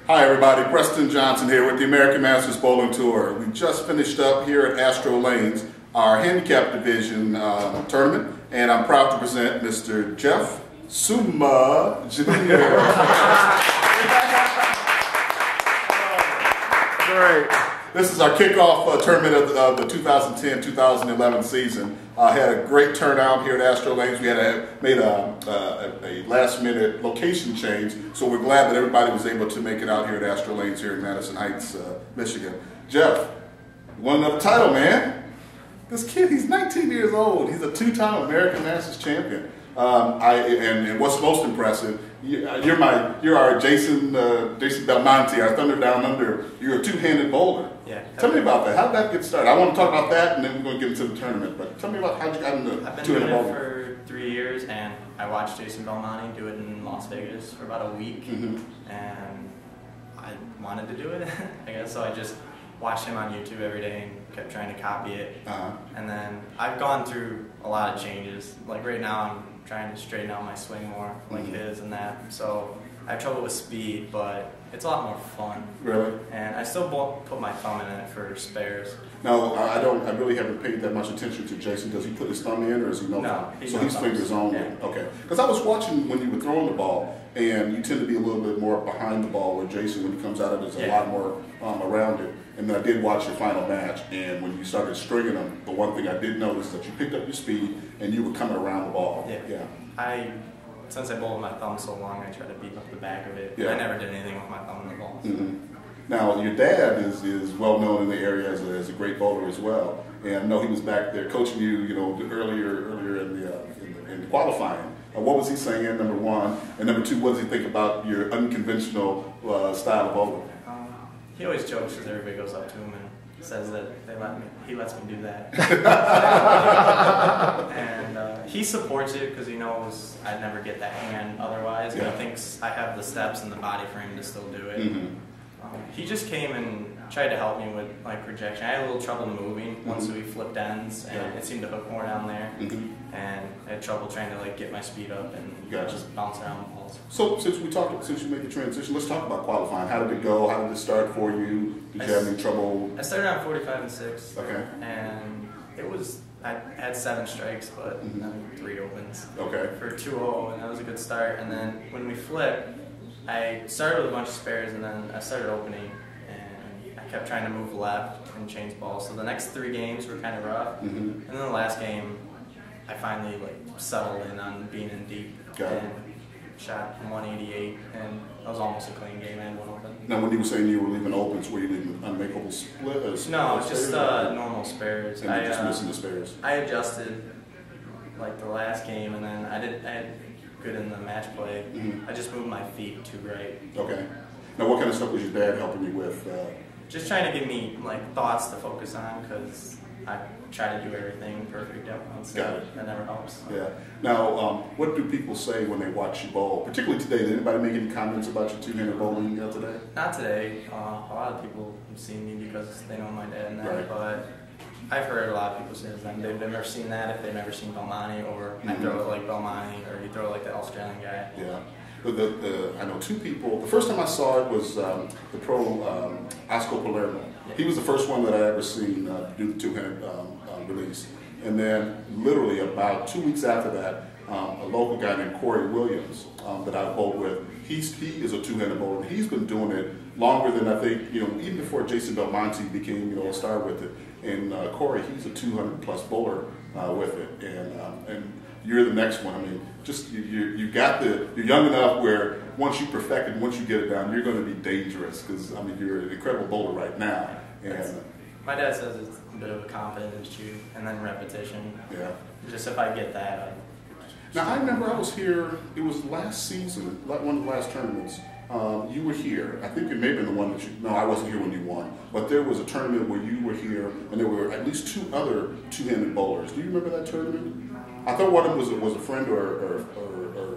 Hi everybody, Preston Johnson here with the American Masters Bowling Tour. We just finished up here at Astro Lanes, our handicap division tournament, and I'm proud to present Mr. Jeff Suma Jr. Great. This is our kickoff tournament of the 2010-2011 season. Had a great turnout here at Astro Lanes. We had made a last-minute location change, so we're glad that everybody was able to make it out here at Astro Lanes here in Madison Heights, Michigan. Jeff, you won another title, man. This kid, he's 19 years old. He's a two-time American Masters champion. And what's most impressive, you're our Jason Belmonte, our Thunder Down Under. You're a two-handed bowler. Yeah. Tell me about that. How did that get started? I want to talk about that, and then we're going to get into the tournament. But tell me about how you got into I've been two-handed doing bowling. it for 3 years, and I watched Jason Belmonte do it in Las Vegas for about a week, and I wanted to do it, I guess. So I just watched him on YouTube every day and kept trying to copy it. And then I've gone through a lot of changes. Like right now, I'm trying to straighten out my swing more, like his and that. So I have trouble with speed, but it's a lot more fun. Really? And I still won't put my thumb in it for spares. Now, I really haven't paid that much attention to Jason. Does he put his thumb in, or is he no? No, so he's fingers only. Yeah. Okay. Because I was watching when you were throwing the ball, and you tend to be a little bit more behind the ball, where Jason, when he comes out of it, there's a lot more around it. And then I did watch your final match, and when you started stringing them, the one thing I did notice is that you picked up your speed, and you were coming around the ball. Yeah. Since I bowled my thumb so long, I try to beat up the back of it. Yeah. I never did anything with my thumb in the ball. Now, your dad is well known in the area as a great bowler as well, and I know he was back there coaching you, earlier in qualifying. What was he saying? Number one, and number two, what does he think about your unconventional style of bowling? He always jokes because everybody goes up to him and says that he lets me do that. And he supports it because he knows I'd never get that hand otherwise. And he thinks I have the steps and the body frame to still do it. He just came and tried to help me with like projection. I had a little trouble moving once we flipped ends, and it seemed to hook more down there. And I had trouble trying to like get my speed up and just bounce around the balls. So since you made the transition, let's talk about qualifying. How did it go? How did it start for you? Did you have any trouble? I started on 45 and 6. Okay. And I had 7 strikes, but then 3 opens. Okay. For 2-0, and that was a good start. And then when we flipped, I started with a bunch of spares, and then I started opening, and I kept trying to move left and change balls. So the next 3 games were kind of rough, and then the last game, I finally settled in on being in deep and shot 188, and that was almost a clean game and 1 open. Now, when you were saying you were leaving opens, were you leaving unmakeable split? No, it's just normal spares. And just missing the spares. I adjusted the last game, and then I had good in the match play. I just moved my feet too right. Okay. Now, what kind of stuff was your dad helping you with? Just trying to give me thoughts to focus on, because I try to do everything perfect at once. Got it. That never helps. Yeah. Now, what do people say when they watch you bowl? Particularly today, did anybody make any comments about your two-handed bowling today? Not today. A lot of people have seen me because they know my dad and that, Right. but I've heard a lot of people say that they've never seen that if they've never seen Belmonte, or I throw it like Belmonte, or you throw it like the Australian guy. Yeah. I know 2 people. The first time I saw it was the pro Oscar Palermo. He was the first one that I ever seen do the two-handed release. And then literally about 2 weeks after that, a local guy named Corey Williams that I bowled with, he is a two-handed bowler. He's been doing it longer than I think, even before Jason Belmonte became, a star with it. And Corey, he's a 200-plus bowler with it. And you're the next one. I mean, just you're young enough where once you perfect it, once you get it down, you're going to be dangerous, because I mean, you're an incredible bowler right now. And my dad says it's a bit of a confidence issue, and then repetition. Yeah. Just if I get that. Now I remember I was here. It was last season, one of the last tournaments. You were here. I think it may have been the one that you. No, I wasn't here when you won. But there was a tournament where you were here, and there were at least 2 other two-handed bowlers. Do you remember that tournament? I thought one of them was a friend or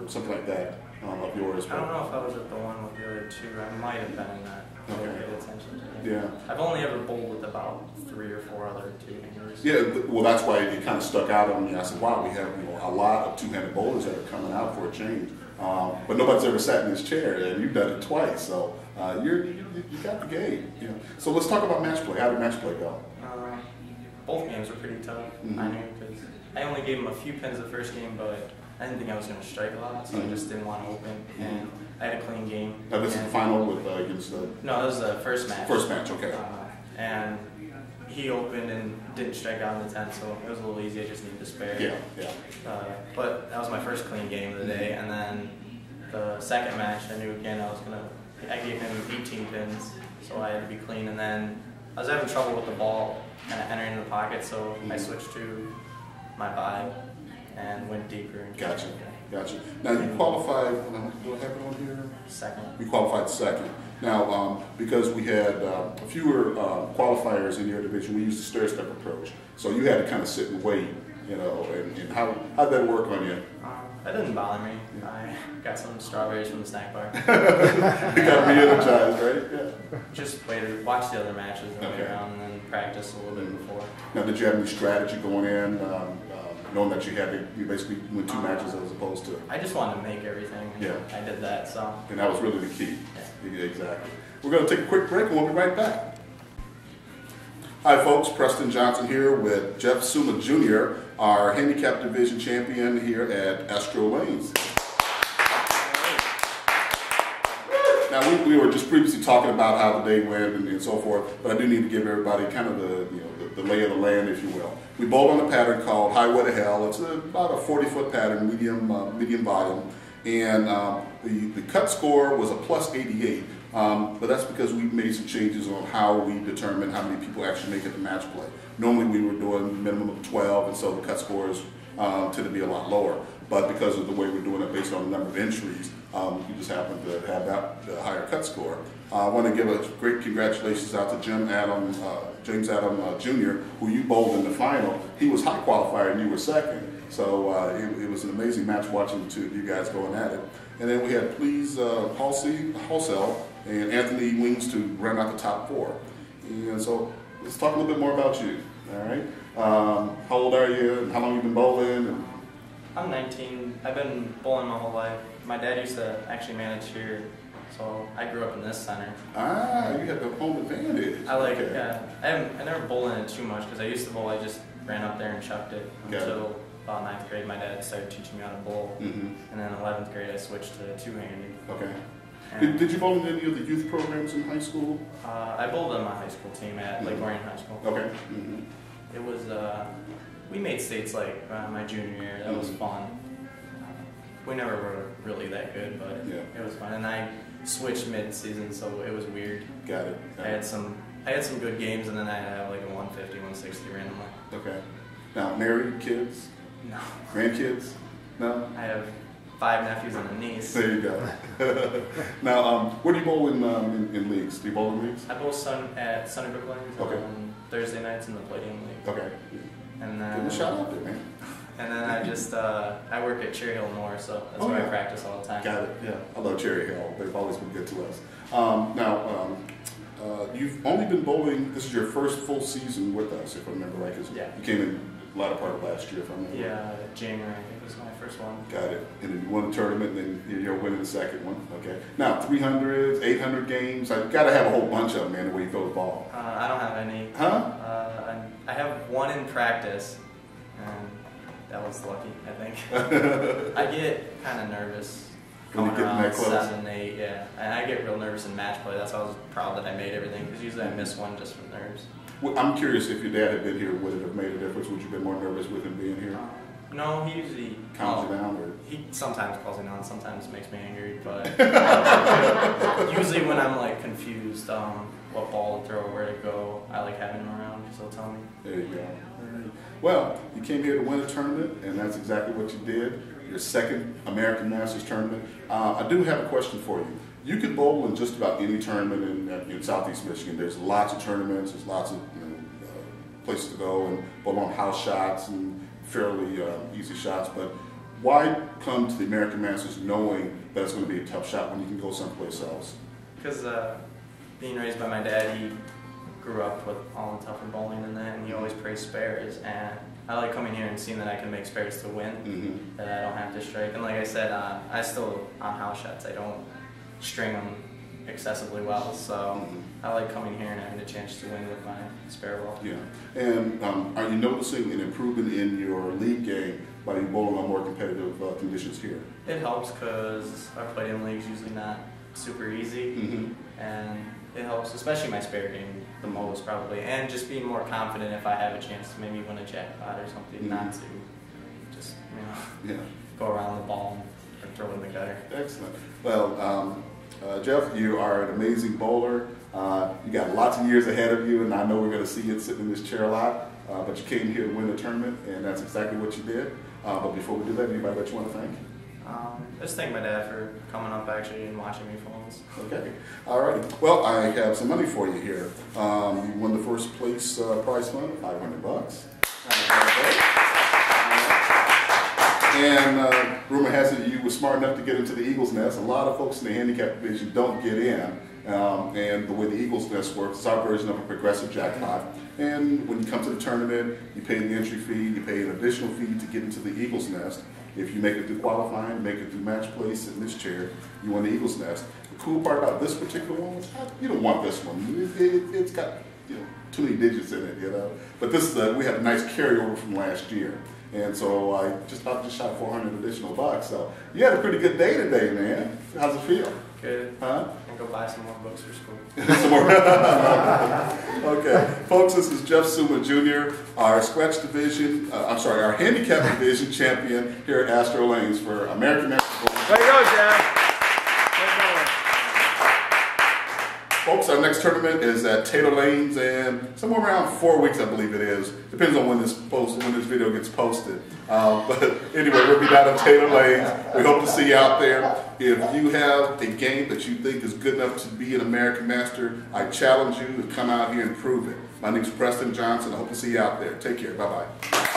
something like that of yours. I don't know if I was at the one with the other 2. I might have been in that. I paid attention to it. Yeah. I've only ever bowled with about 3 or 4 other two-handers. Yeah, well, that's why it kind of stuck out on me. I said, wow, we have a lot of two-handed bowlers that are coming out for a change. but nobody's ever sat in this chair, and you've done it twice. So you got the game. You know. So let's talk about match play. How did match play go? Both games were pretty tough. I knew because I only gave him a few pins the first game, but I didn't think I was going to strike a lot, so I just didn't want to open. And I had a clean game. Now this is the final with against the. No, this was the first match. First match, okay. And he opened and didn't strike out in the 10th, so it was a little easy. I just needed to spare. Yeah. But that was my first clean game of the day, and then the second match, I knew again I gave him 18 pins, so I had to be clean. And then I was having trouble with the ball kind of entering the pocket, so I switched to my bye and went deeper. And Gotcha. Now you qualified. Do I have it on here? Second. We qualified second. Now, because we had fewer qualifiers in your division, we used the stair-step approach. So you had to kind of sit and wait, you know. And how'd that work on you? That didn't bother me. I got some strawberries from the snack bar. You got re-energized, right? Yeah. Just waited, watch the other matches and wait around, and then practice a little bit before. Now, did you have any strategy going in, knowing that you basically went 2 matches as opposed to? I just wanted to make everything. Yeah. I did that, so. And that was really the key. Yeah. Exactly. We're going to take a quick break and we'll be right back. Hi folks, Preston Johnson here with Jeff Suma Jr., our handicap division champion here at Astro Lanes. Now we were just previously talking about how the day went and so forth, but I do need to give everybody kind of the lay of the land, if you will. We bowled on a pattern called Highway to Hell. It's about a 40-foot pattern, medium volume, and the cut score was a plus 88. But that's because we made some changes on how we determine how many people actually make it to match play. Normally we were doing a minimum of 12, and so the cut scores tend to be a lot lower. But because of the way we're doing it based on the number of entries, we just happen to have the higher cut score. I want to give a great congratulations out to James Adam Jr., who you bowled in the final. He was high qualifier and you were second. So it was an amazing match watching the two of you guys going at it. And then we had Halsell and Anthony Wings to round out the top 4. And so let's talk a little bit more about you. All right. How old are you? And how long have you been bowling? I'm 19. I've been bowling my whole life. My dad used to actually manage here, so I grew up in this center. You have the home advantage. I like it. Yeah. I never bowled in it too much because I used to bowl. I just ran up there and chucked it until about 9th grade. My dad started teaching me how to bowl, and then 11th grade I switched to two-handed. Okay. Did you bowl in any of the youth programs in high school? I bowled on my high school team at Lake Orion High School. Okay. It was, we made states like my junior year. That was fun. We never were really that good, but it was fun. And I switched mid-season, so it was weird. Got it. I had some good games, and then I had like a 150, 160 randomly. Okay. Now, married, kids? No. Grandkids? No? I have 5 nephews and a niece. There you go. Now, where do you bowl in leagues? Do you bowl in leagues? I bowl at Sunnybrook Lanes on Thursday nights in the Palladium League. Okay. And then, give a shout out there, man. And then I work at Cherry Hill North, so that's where I practice all the time. Got it. Yeah, I love Cherry Hill. They've always been good to us. Now, you've only been bowling. This is your first full season with us, if I remember right. Yeah. You came in the latter part of last year, if I remember. Yeah, January I think was my first one. Got it. And then you won the tournament, and then you're winning the second one. Okay. Now 300s, 800 games. I've got to have a whole bunch of them, man. The way you throw the ball. I don't have any. Huh? I have one in practice, and that was lucky, I think. I get kind of nervous when you get around that close. 7, 8, yeah. And I get real nervous in match play. That's why I was proud that I made everything, because usually I miss one just from nerves. Well, I'm curious if your dad had been here, would it have made a difference? Would you have been more nervous with him being here? No, he usually calms you down, or he sometimes calls me down, sometimes makes me angry, but usually when I'm like confused, what ball to throw, where to go, I like having him around because he'll tell me. There you go. Well, you came here to win a tournament, and that's exactly what you did. Your second American Masters tournament. I do have a question for you. You could bowl in just about any tournament in Southeast Michigan. There's lots of tournaments. There's lots of places to go and bowl on house shots and fairly easy shots. But why come to the American Masters knowing that it's going to be a tough shot when you can go someplace else? Because being raised by my dad, he grew up with all the tougher bowling and that, and he always praised spares. And I like coming here and seeing that I can make spares to win, that I don't have to strike. And like I said, I still, on house shots, I don't string them excessively well, so I like coming here and having a chance to win with my spare ball. Yeah. And are you noticing an improvement in your league game by bowling on more competitive conditions here? It helps because our play-in league's usually not super easy, and it helps, especially my spare game, the most probably, and just being more confident if I have a chance to maybe win a jackpot or something, not to just, go around the ball and throw it in the gutter. Excellent. Well, Jeff, you are an amazing bowler. You got lots of years ahead of you, and I know we're going to see you sitting in this chair a lot, but you came here to win the tournament, and that's exactly what you did. But before we do that, anybody that you want to thank? Just thank my dad for coming up actually and watching me for once. Okay. All right. Well, I have some money for you here. You won the first place prize fund, $500. And rumor has it you were smart enough to get into the Eagles Nest. A lot of folks in the handicap division don't get in. And the way the Eagles Nest works, it's our version of a progressive jackpot. And when you come to the tournament, you pay the entry fee, you pay an additional fee to get into the Eagles Nest. If you make it through qualifying, make it through match place in this chair, you won the Eagles Nest. The cool part about this particular one was you don't want this one. It's got too many digits in it, But this is we have a nice carryover from last year. And so I just shot 400 additional bucks. So you had a pretty good day today, man. How's it feel? Good. Huh? I can go buy some more books for school. Some more. Okay. Folks, this is Jeff Suma Jr., our scratch division, our handicap division champion here at Astro Lanes for American National Bowling. Way to go, Jeff. Folks, our next tournament is at Taylor Lanes in somewhere around 4 weeks, I believe it is. Depends on when this video gets posted. But anyway, we'll be down at Taylor Lanes. We hope to see you out there. If you have a game that you think is good enough to be an American Master, I challenge you to come out here and prove it. My name is Preston Johnson. I hope to see you out there. Take care. Bye-bye.